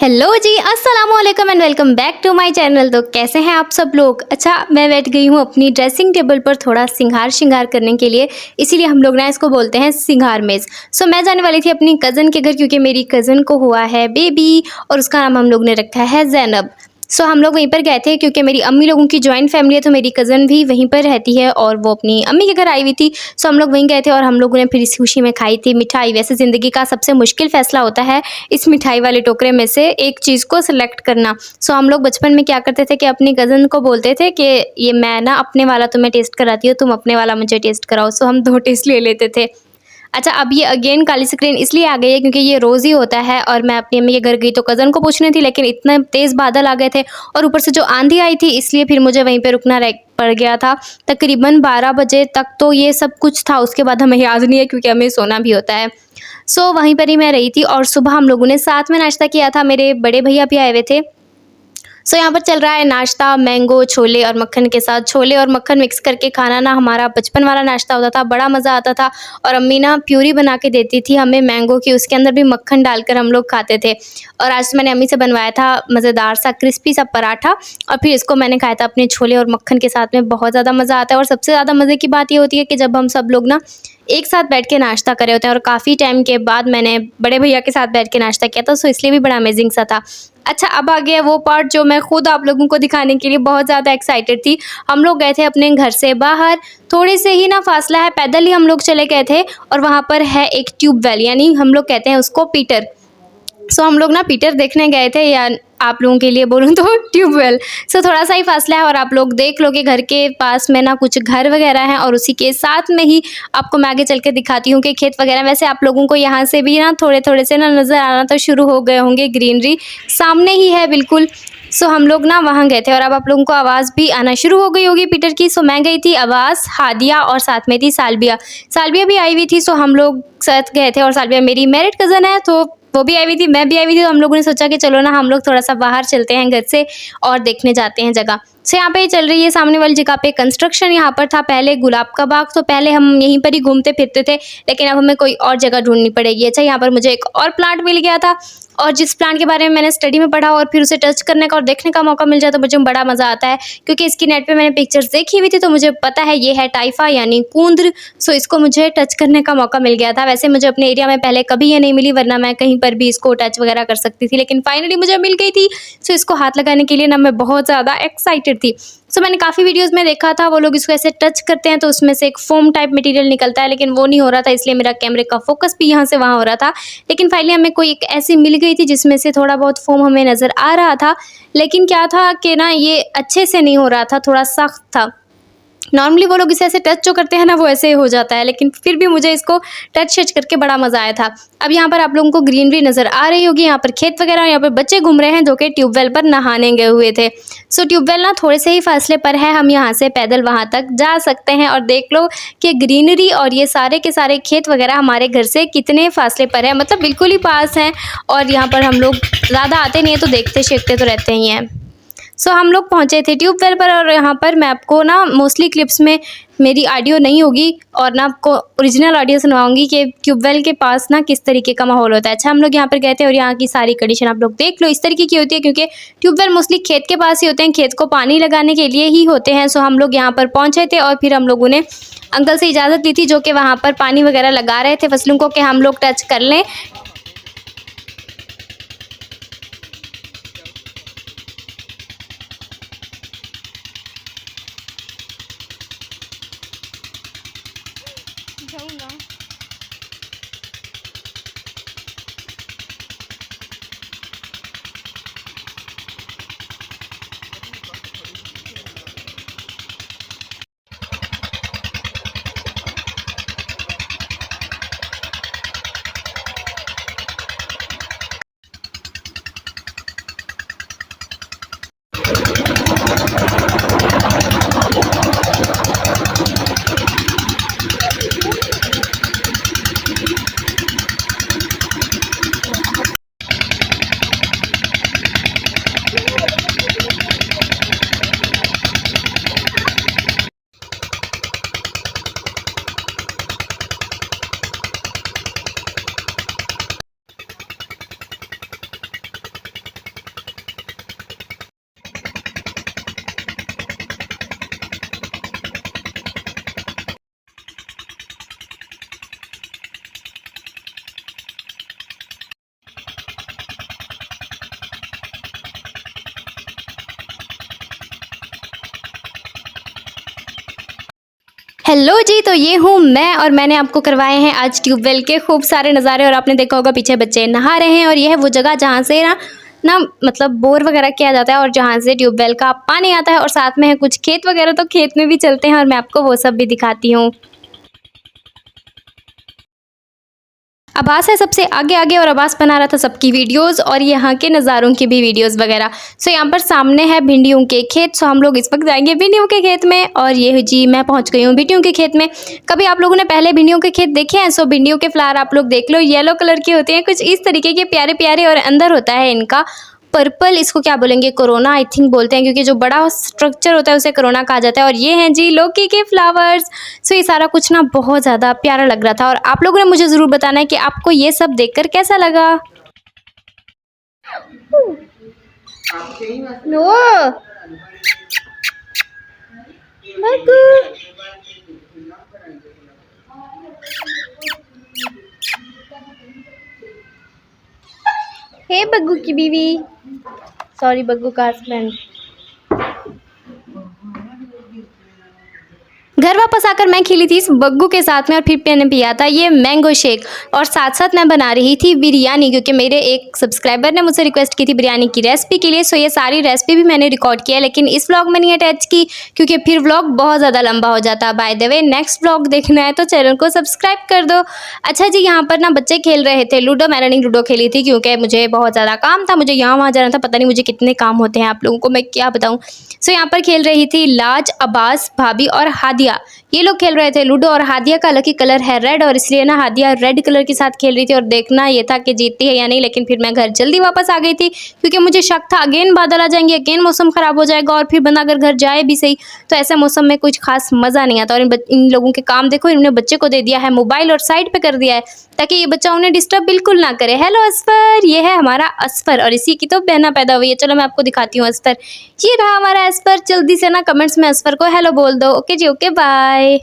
Hello जी, अस्सलाम वालेकुम and welcome back to my channel. तो कैसे हैं आप सब लोग। अच्छा, मैं बैठ गई हूँ अपनी ड्रेसिंग टेबल पर थोड़ा श्रृंगार करने के लिए, इसीलिए हम लोग ना इसको बोलते हैं श्रृंगार मेज़। सो मैं जाने वाली थी अपनी कज़न के घर, क्योंकि मेरी कज़न को हुआ है बेबी और उसका नाम हम लोग ने रखा है ज़ैनब। सो हम लोग वहीं पर गए थे, क्योंकि मेरी अम्मी लोगों की जॉइंट फैमिली है, तो मेरी कज़न भी वहीं पर रहती है और वो अपनी अम्मी के घर आई हुई थी। सो हम लोग वहीं गए थे और हम लोगों ने फिर इस खुशी में खाई थी मिठाई। वैसे ज़िंदगी का सबसे मुश्किल फ़ैसला होता है इस मिठाई वाले टोकरे में से एक चीज़ को सिलेक्ट करना। सो हम लोग बचपन में क्या करते थे कि अपनी कज़न को बोलते थे कि ये मैं ना अपने वाला तुम्हें टेस्ट कराती हूँ, तुम अपने वाला मुझे टेस्ट कराओ। सो हम 2 टेस्ट ले लेते थे। अच्छा, अब ये अगेन काली स्क्रीन इसलिए आ गई है क्योंकि ये रोज़ ही होता है और मैं अपनी अम्मी के घर गई तो कज़न को पूछनी थी, लेकिन इतने तेज़ बादल आ गए थे और ऊपर से जो आंधी आई थी, इसलिए फिर मुझे वहीं पे रुकना रह पड़ गया था। तकरीबन 12 बजे तक तो ये सब कुछ था, उसके बाद हमें याद नहीं है क्योंकि हमें सोना भी होता है। सो वहीं पर ही मैं रही थी और सुबह हम लोगों ने साथ में नाश्ता किया था, मेरे बड़े भैया भी आए हुए थे। सो यहाँ पर चल रहा है नाश्ता मैंगो छोले और मक्खन के साथ। छोले और मक्खन मिक्स करके खाना ना हमारा बचपन वाला नाश्ता होता था, बड़ा मज़ा आता था। और अम्मी ना प्यूरी बना के देती थी हमें मैंगो की, उसके अंदर भी मक्खन डालकर हम लोग खाते थे। और आज मैंने अम्मी से बनवाया था मज़ेदार सा क्रिस्पी सा पराठा और फिर इसको मैंने खाया था अपने छोले और मक्खन के साथ में। बहुत ज़्यादा मज़ा आता है और सबसे ज़्यादा मज़े की बात ये होती है कि जब हम सब लोग ना एक साथ बैठ के नाश्ता कर रहे होते हैं। और काफ़ी टाइम के बाद मैंने बड़े भैया के साथ बैठ के नाश्ता किया था, सो इसलिए भी बड़ा अमेजिंग सा था। अच्छा, अब आ गया वो पार्ट जो मैं खुद आप लोगों को दिखाने के लिए बहुत ज़्यादा एक्साइटेड थी। हम लोग गए थे अपने घर से बाहर, थोड़े से ही ना फासला है, पैदल ही हम लोग चले गए थे और वहाँ पर है एक ट्यूबवेल, यानी हम लोग कहते हैं उसको पीटर। सो हम लोग ना पीटर देखने गए थे, या आप लोगों के लिए बोलूँ तो ट्यूबवेल। सो थोड़ा सा ही फासला है और आप लोग देख लो कि घर के पास में ना कुछ घर वगैरह हैं और उसी के साथ में ही आपको मैं आगे चल के दिखाती हूँ कि खेत वगैरह। वैसे आप लोगों को यहाँ से भी ना थोड़े थोड़े से ना नज़र आना तो शुरू हो गए होंगे, ग्रीनरी सामने ही है बिल्कुल। सो हम लोग ना वहाँ गए थे और अब आप लोगों को आवाज़ भी आना शुरू हो गई होगी पीटर की। सो मैं गई थी, आवाज़, हादिया और साथ में थी सालबिया। सालबिया भी आई हुई थी, सो हम लोग साथ गए थे। और सालबिया मेरी मैरिड कज़न है, तो वो भी आई हुई थी, मैं भी आई हुई थी। तो हम लोगों ने सोचा कि चलो ना हम लोग थोड़ा सा बाहर चलते हैं घर से और देखने जाते हैं जगह। सो यहाँ पे चल रही है सामने वाली जगह पे कंस्ट्रक्शन। यहाँ पर था पहले गुलाब का बाग, तो पहले हम यहीं पर ही घूमते फिरते थे, लेकिन अब हमें कोई और जगह ढूंढनी पड़ेगी। अच्छा, यहाँ पर मुझे एक और प्लांट मिल गया था और जिस प्लांट के बारे में मैंने स्टडी में पढ़ा और फिर उसे टच करने का और देखने का मौका मिल जाए तो मुझे बड़ा मज़ा आता है, क्योंकि इसकी नेट पे मैंने पिक्चर्स देखी हुई थी तो मुझे पता है ये है टाइफा यानी कूंद्र। सो इसको मुझे टच करने का मौका मिल गया था। वैसे मुझे अपने एरिया में पहले कभी ये नहीं मिली, वरना मैं कहीं पर भी इसको टच वगैरह कर सकती थी, लेकिन फाइनली मुझे मिल गई थी। सो इसको हाथ लगाने के लिए ना मैं बहुत ज़्यादा एक्साइटेड थी। सो मैंने काफ़ी वीडियोज़ में देखा था वो लोग इसको ऐसे टच करते हैं तो उसमें से एक फोम टाइप मटेरियल निकलता है, लेकिन वो नहीं हो रहा था, इसलिए मेरा कैमरे का फोकस भी यहाँ से वहाँ हो रहा था। लेकिन फाइनली हमें कोई एक ऐसी मिल गई थी जिसमें से थोड़ा बहुत फोम हमें नज़र आ रहा था, लेकिन क्या था कि ना ये अच्छे से नहीं हो रहा था, थोड़ा सख्त था। नॉर्मली वो लोग इसे ऐसे टच जो करते हैं ना वो ऐसे ही हो जाता है, लेकिन फिर भी मुझे इसको टच करके बड़ा मज़ा आया था। अब यहाँ पर आप लोगों को ग्रीनरी नज़र आ रही होगी, यहाँ पर खेत वगैरह, यहाँ पर बच्चे घूम रहे हैं जो कि ट्यूबवेल पर नहाने गए हुए थे। सो ट्यूबवेल ना थोड़े से ही फासले पर है, हम यहाँ से पैदल वहाँ तक जा सकते हैं और देख लो कि ग्रीनरी और ये सारे के सारे खेत वगैरह हमारे घर से कितने फासले पर है, मतलब बिल्कुल ही पास हैं। और यहाँ पर हम लोग ज़्यादा आते नहीं हैं तो देखते शेखते तो रहते ही हैं। सो हम लोग पहुँचे थे ट्यूबवेल पर और यहाँ पर मैं आपको ना मोस्टली क्लिप्स में मेरी ऑडियो नहीं होगी और ना आपको ओरिजिनल ऑडियो सुनवाऊंगी कि ट्यूबवेल के पास ना किस तरीके का माहौल होता है। अच्छा, हम लोग यहाँ पर गए थे और यहाँ की सारी कंडीशन आप लोग देख लो, इस तरीके की होती है, क्योंकि ट्यूबवेल मोस्टली खेत के पास ही होते हैं, खेत को पानी लगाने के लिए ही होते हैं। सो हम लोग यहाँ पर पहुँचे थे और फिर हम लोगों ने अंकल से इजाज़त ली थी जो कि वहाँ पर पानी वगैरह लगा रहे थे फसलों को, कि हम लोग टच कर लें। हेलो जी, तो ये हूँ मैं और मैंने आपको करवाए हैं आज ट्यूबवेल के खूब सारे नज़ारे। और आपने देखा होगा पीछे बच्चे नहा रहे हैं और ये है वो जगह जहाँ से ना मतलब बोर वगैरह किया जाता है और जहाँ से ट्यूबवेल का पानी आता है। और साथ में है कुछ खेत वगैरह, तो खेत में भी चलते हैं और मैं आपको वो सब भी दिखाती हूँ। अब्बास है सबसे आगे आगे और अब्बास बना रहा था सबकी वीडियोस और यहाँ के नज़ारों की भी वीडियोस वगैरह। सो यहाँ पर सामने है भिंडियों के खेत। सो हम लोग इस वक्त जाएंगे भिंडियों के खेत में। और ये जी मैं पहुँच गई हूँ भिंडियों के खेत में। कभी आप लोगों ने पहले भिंडियों के खेत देखे हैं? सो भिंडियों के फ्लावर आप लोग देख लो, येलो कलर के होते हैं, कुछ इस तरीके के प्यारे प्यारे। और अंदर होता है इनका पर्पल, इसको क्या बोलेंगे, कोरोना आई थिंक बोलते हैं, क्योंकि जो बड़ा स्ट्रक्चर होता है उसे कोरोना कहा जाता है। और ये हैं जी लौकी के फ्लावर्स। सो ये सारा कुछ ना बहुत ज़्यादा प्यारा लग रहा था। और आप लोगों ने मुझे ज़रूर बताना है कि आपको ये सब देखकर कैसा लगा। ओ हे बग्गू की बीवी, सॉरी बग्गू का हस्बैंड। घर वापस आकर मैं खेली थी इस बग्गू के साथ में और फिर मैंने पिया था ये मैंगो शेक। और साथ साथ मैं बना रही थी बिरयानी, क्योंकि मेरे एक सब्सक्राइबर ने मुझसे रिक्वेस्ट की थी बिरयानी की रेसिपी के लिए। सो ये सारी रेसिपी भी मैंने रिकॉर्ड किया है, लेकिन इस व्लॉग में नहीं अटैच की क्योंकि फिर व्लॉग बहुत ज़्यादा लंबा हो जाता। By the way next vlog देखना है तो चैनल को सब्सक्राइब कर दो। अच्छा जी, यहाँ पर ना बच्चे खेल रहे थे लूडो। मैंने नहीं लूडो खेली थी क्योंकि मुझे बहुत ज़्यादा काम था, मुझे यहाँ वहाँ जाना था। पता नहीं मुझे कितने काम होते हैं, आप लोगों को मैं क्या बताऊँ। सो यहाँ पर खेल रही थी लाज, अब्बास, भाभी और हादिया। ये लोग खेल रहे थे लूडो। और हादिया का लकी कलर है रेड, और इसलिए ना हादिया रेड कलर के साथ खेल रही थी। और देखना ये था कि जीतती है या नहीं, लेकिन फिर मैं घर जल्दी वापस आ गई थी क्योंकि मुझे शक था अगेन बादल आ जाएंगे, अगेन मौसम ख़राब हो जाएगा। और फिर बंदा अगर घर जाए भी सही तो ऐसे मौसम में कुछ खास मज़ा नहीं आता। और इन लोगों के काम देखो, इन्होंने बच्चे को दे दिया है मोबाइल और साइड पर कर दिया है ताकि ये बच्चा उन्हें डिस्टर्ब बिल्कुल ना करे। हेलो असफर, ये है हमारा असफर और इसी की तो बहना पैदा हुई है। चलो मैं आपको दिखाती हूँ असफर। ये रहा हमारा असफर। जल्दी से ना कमेंट्स में असफर को हेलो बोल दो। ओके जी, ओके बाय।